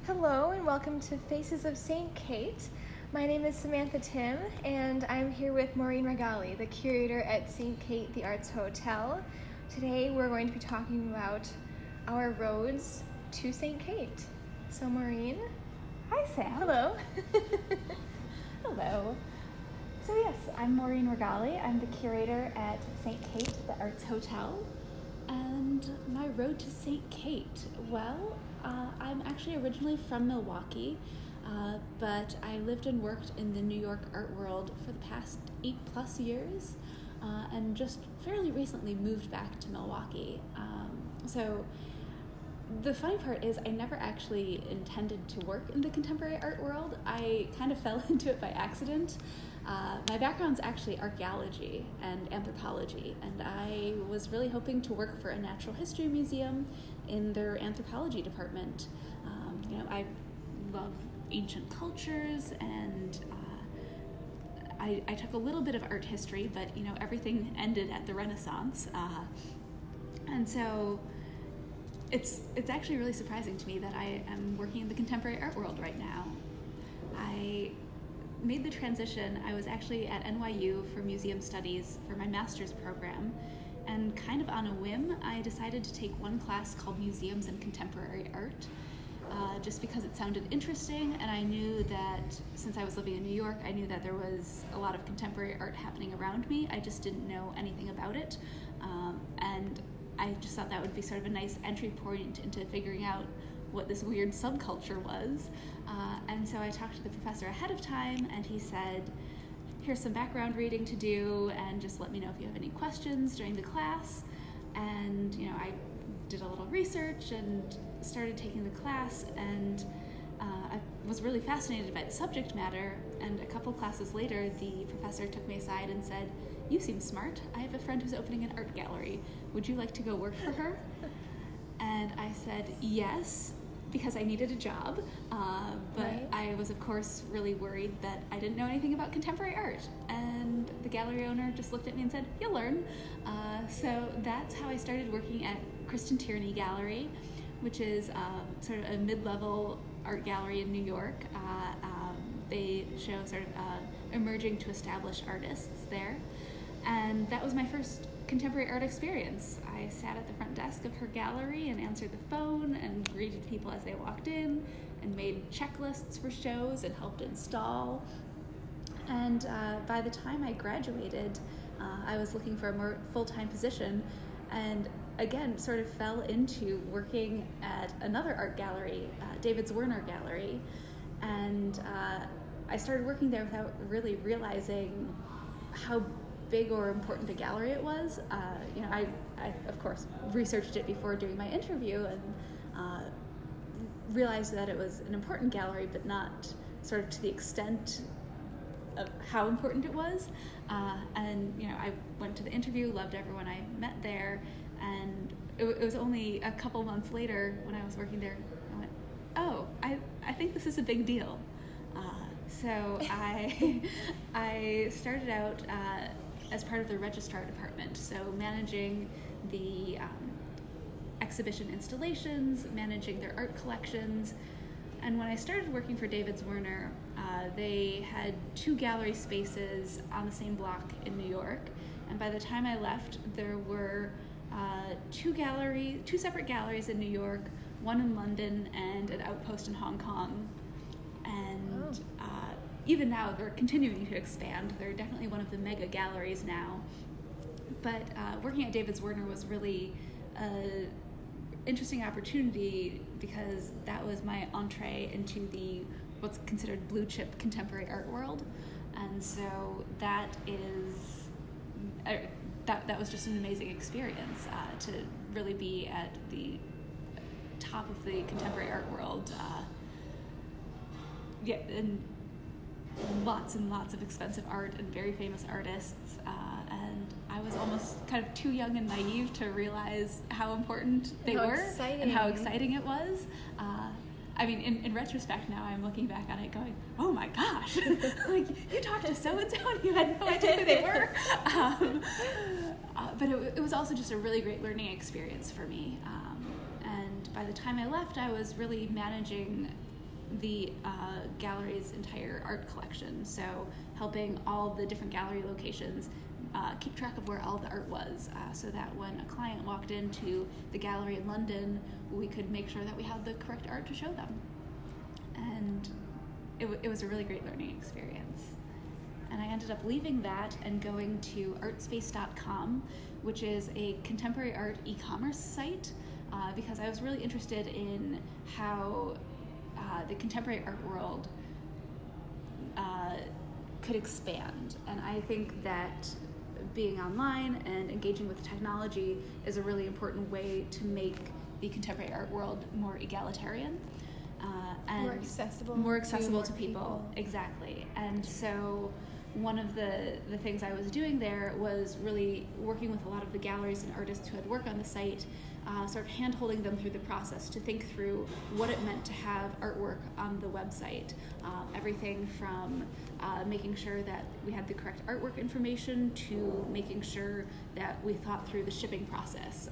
Hello and welcome to Faces of St. Kate. My name is Samantha Tim and I'm here with Maureen Ragalie, the curator at St. Kate the Arts Hotel. Today we're going to be talking about our roads to St. Kate. So Maureen. Hi Sam. Hello. Hello. So yes, I'm Maureen Ragalie. I'm the curator at St. Kate the Arts Hotel. And my road to St. Kate, well, I'm actually originally from Milwaukee, but I lived and worked in the New York art world for the past 8+ years, and just fairly recently moved back to Milwaukee. So the funny part is I never actually intended to work in the contemporary art world. I kind of fell into it by accident. My background's actually archaeology and anthropology, and I was really hoping to work for a natural history museum in their anthropology department. I love ancient cultures, and I took a little bit of art history, but everything ended at the Renaissance, and so it's actually really surprising to me that I am working in the contemporary art world right now. I made the transition. I was actually at NYU for museum studies for my master's program, and kind of on a whim, I decided to take one class called Museums and Contemporary Art, just because it sounded interesting, and I knew that since I was living in New York, I knew that there was a lot of contemporary art happening around me. I just didn't know anything about it, and I just thought that would be sort of a nice entry point into figuring out what this weird subculture was. And so I talked to the professor ahead of time, and he said, here's some background reading to do, and just let me know if you have any questions during the class. And I did a little research and started taking the class, and I was really fascinated by the subject matter. And a couple classes later, the professor took me aside and said, you seem smart. I have a friend who's opening an art gallery. Would you like to go work for her? And I said yes, because I needed a job, but right. I was of course really worried that I didn't know anything about contemporary art, and the gallery owner just looked at me and said, you'll learn. So that's how I started working at Cristin Tierney Gallery, which is sort of a mid-level art gallery in New York. They show sort of emerging to established artists there, and that was my first contemporary art experience. I sat at the front desk of her gallery and answered the phone and greeted people as they walked in and made checklists for shows and helped install. And by the time I graduated, I was looking for a more full-time position, and again sort of fell into working at another art gallery, David Zwirner Gallery, and I started working there without really realizing how big or important a gallery it was. I of course researched it before doing my interview, and realized that it was an important gallery, but not sort of to the extent of how important it was. And I went to the interview, loved everyone I met there, and it was only a couple months later when I was working there, I went, oh, I think this is a big deal. So I started out as part of the registrar department, so managing the exhibition installations, managing their art collections. And when I started working for David Zwirner, they had 2 gallery spaces on the same block in New York, and by the time I left, there were 2 separate galleries in New York, one in London, and an outpost in Hong Kong. And even now, they're continuing to expand. They're definitely one of the mega galleries now. But working at David Zwirner was really an interesting opportunity, because that was my entree into the what's considered blue chip contemporary art world. And so that was just an amazing experience, to really be at the top of the contemporary art world. And lots and lots of expensive art and very famous artists, and I was almost kind of too young and naive to realize how important they were and how exciting it was. In retrospect now, I'm looking back on it going, oh my gosh, like you talked to so-and-so and you had no idea who they were. But it was also just a really great learning experience for me. And by the time I left, I was really managing the gallery's entire art collection. So helping all the different gallery locations keep track of where all the art was, so that when a client walked into the gallery in London, we could make sure that we had the correct art to show them. And it was a really great learning experience. And I ended up leaving that and going to ArtSpacecom, which is a contemporary art e-commerce site, because I was really interested in how the contemporary art world could expand. And I think that being online and engaging with technology is a really important way to make the contemporary art world more egalitarian. And more accessible to people. Exactly. And so one of the things I was doing there was really working with a lot of the galleries and artists who had worked on the site, sort of hand-holding them through the process to think through what it meant to have artwork on the website. Everything from making sure that we had the correct artwork information to making sure that we thought through the shipping process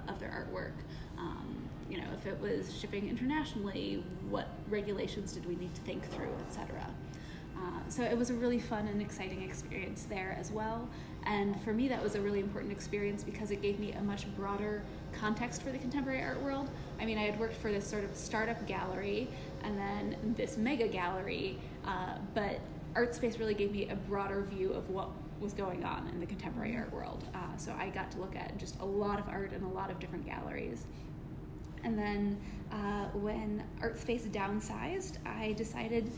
of their artwork. If it was shipping internationally, what regulations did we need to think through, etc. So it was a really fun and exciting experience there as well. And for me, that was a really important experience because it gave me a much broader context for the contemporary art world. I mean, I had worked for this sort of startup gallery and then this mega gallery, but ArtSpace really gave me a broader view of what was going on in the contemporary art world. So I got to look at just a lot of art in a lot of different galleries. And then when ArtSpace downsized, I decided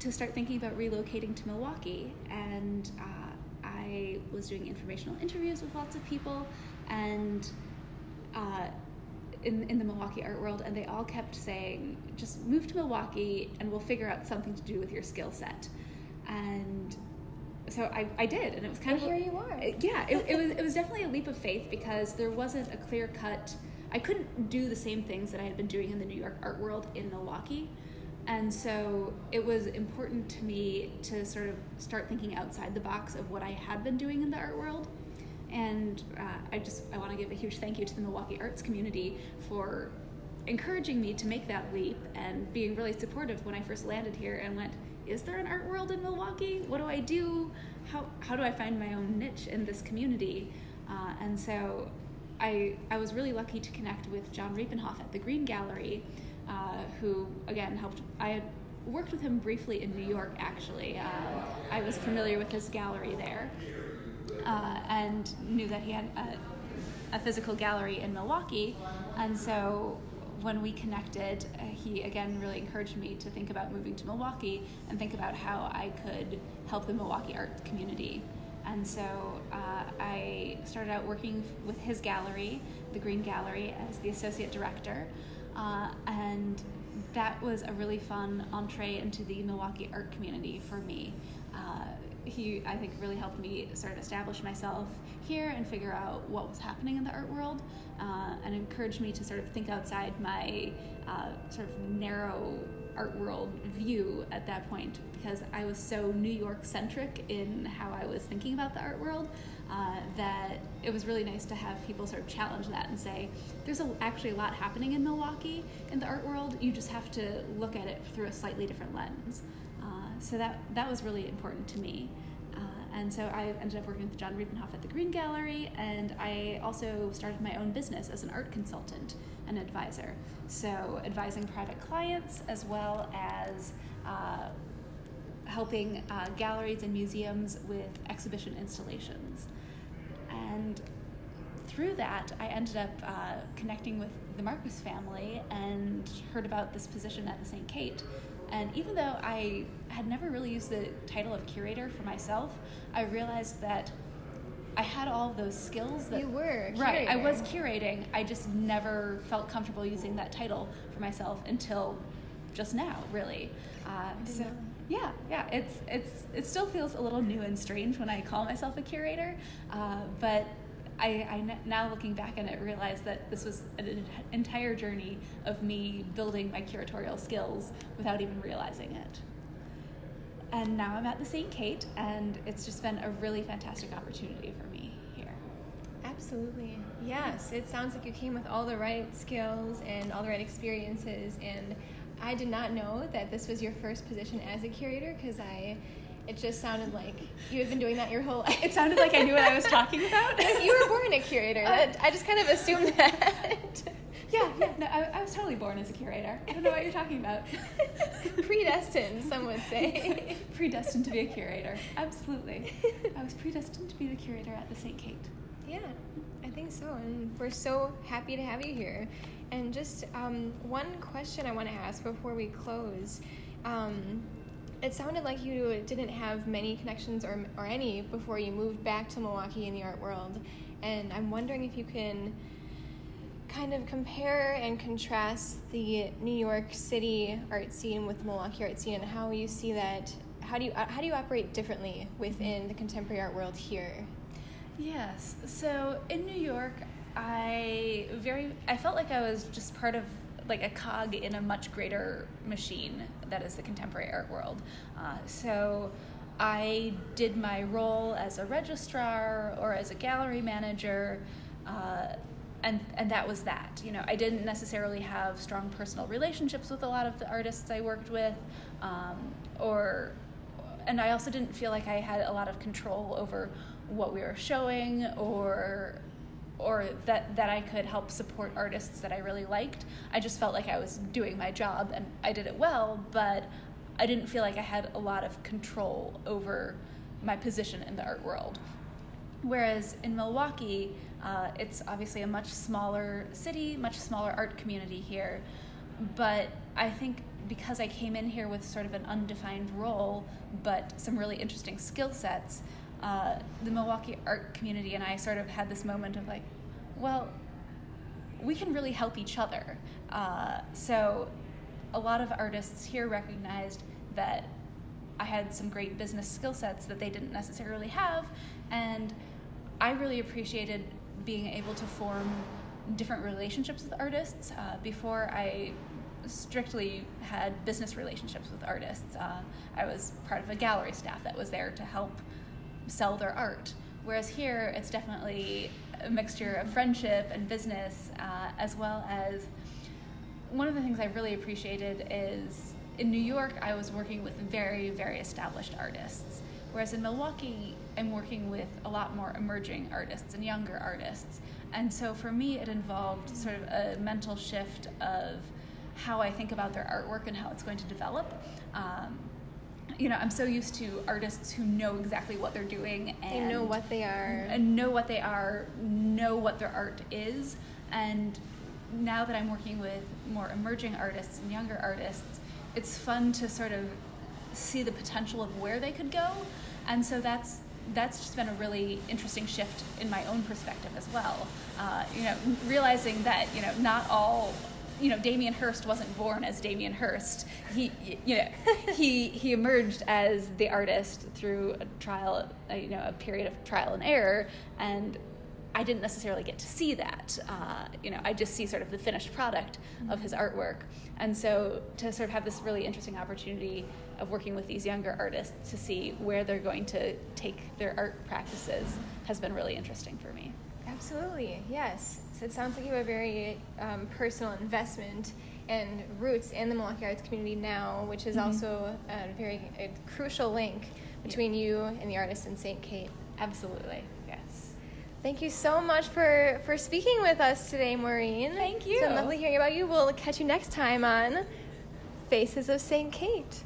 to start thinking about relocating to Milwaukee. And I was doing informational interviews with lots of people and in the Milwaukee art world, and they all kept saying, just move to Milwaukee and we'll figure out something to do with your skill set. And so I did, and it was kind of... here you are. Yeah, it was definitely a leap of faith because there wasn't a clear-cut... I couldn't do the same things that I had been doing in the New York art world in Milwaukee. And so it was important to me to sort of start thinking outside the box of what I had been doing in the art world. And I want to give a huge thank you to the Milwaukee arts community for encouraging me to make that leap and being really supportive when I first landed here and went, is there an art world in Milwaukee? What do I do? How do I find my own niche in this community? And so I was really lucky to connect with John Riepenhoff at the Green Gallery, who, again, helped. I had worked with him briefly in New York, actually. I was familiar with his gallery there and knew that he had a physical gallery in Milwaukee. And so when we connected, he, again, really encouraged me to think about moving to Milwaukee and think about how I could help the Milwaukee art community. And so I started out working with his gallery, the Green Gallery, as the associate director. And that was a really fun entree into the Milwaukee art community for me. He, I think, really helped me sort of establish myself here and figure out what was happening in the art world, and encouraged me to sort of think outside my sort of narrow art world view at that point, because I was so New York centric in how I was thinking about the art world, that it was really nice to have people sort of challenge that and say, there's actually a lot happening in Milwaukee in the art world, you just have to look at it through a slightly different lens. So that was really important to me. And so I ended up working with John Riepenhoff at the Green Gallery, and I also started my own business as an art consultant and advisor. So advising private clients as well as helping galleries and museums with exhibition installations. And through that, I ended up connecting with the Marcus family and heard about this position at the St. Kate. And even though I had never really used the title of curator for myself, I realized that I had all of those skills that... You were curator. Right, I was curating. I just never felt comfortable using that title for myself until just now, really. Yeah, it still feels a little new and strange when I call myself a curator, but I now looking back on it realize that this was an entire journey of me building my curatorial skills without even realizing it. And now I'm at the St. Kate, and it's just been a really fantastic opportunity for me here. Absolutely. Yes, it sounds like you came with all the right skills and all the right experiences, and I did not know that this was your first position as a curator, because it just sounded like you had been doing that your whole life. It sounded like I knew what I was talking about. You were born a curator. I just kind of assumed that. Yeah. No, I was totally born as a curator. I don't know what you're talking about. Predestined, some would say. Predestined to be a curator. Absolutely. I was predestined to be the curator at the St. Kate. Yeah, I think so. And we're so happy to have you here. And just one question I want to ask before we close. It sounded like you didn't have many connections or any before you moved back to Milwaukee in the art world. And I'm wondering if you can kind of compare and contrast the New York City art scene with the Milwaukee art scene, and how you see that. How do you operate differently within the contemporary art world here? Yes. So in New York, I felt like I was just part of like a cog in a much greater machine that is the contemporary art world. So I did my role as a registrar or as a gallery manager, and that was that. You know, I didn't necessarily have strong personal relationships with a lot of the artists I worked with, and I also didn't feel like I had a lot of control over what we were showing, or that I could help support artists that I really liked. I just felt like I was doing my job and I did it well, but I didn't feel like I had a lot of control over my position in the art world. Whereas in Milwaukee, it's obviously a much smaller city, much smaller art community here, but I think because I came in here with sort of an undefined role, but some really interesting skill sets, the Milwaukee art community and I sort of had this moment of like, well, we can really help each other. So a lot of artists here recognized that I had some great business skill sets that they didn't necessarily have, and I really appreciated being able to form different relationships with artists. Before I strictly had business relationships with artists. I was part of a gallery staff that was there to help sell their art. Whereas here, it's definitely a mixture of friendship and business, as well as one of the things I really appreciated is in New York, I was working with very, very established artists. Whereas in Milwaukee, I'm working with a lot more emerging artists and younger artists. And so for me, it involved sort of a mental shift of how I think about their artwork and how it's going to develop. I'm so used to artists who know exactly what they're doing and they know what they are. And know what they are, know what their art is. And now that I'm working with more emerging artists and younger artists, it's fun to sort of see the potential of where they could go. And so that's just been a really interesting shift in my own perspective as well. Realizing that, not all, Damien Hirst wasn't born as Damien Hirst. He emerged as the artist through a period of trial and error, and I didn't necessarily get to see that. I just see sort of the finished product of his artwork. And so to sort of have this really interesting opportunity of working with these younger artists to see where they're going to take their art practices has been really interesting for me. Absolutely, yes. So it sounds like you have a very personal investment and roots in the Milwaukee arts community now, which is also a crucial link between you and the artists in St. Kate. Absolutely, yes. Thank you so much for speaking with us today, Maureen. Thank you. It's been lovely hearing about you. We'll catch you next time on Faces of St. Kate.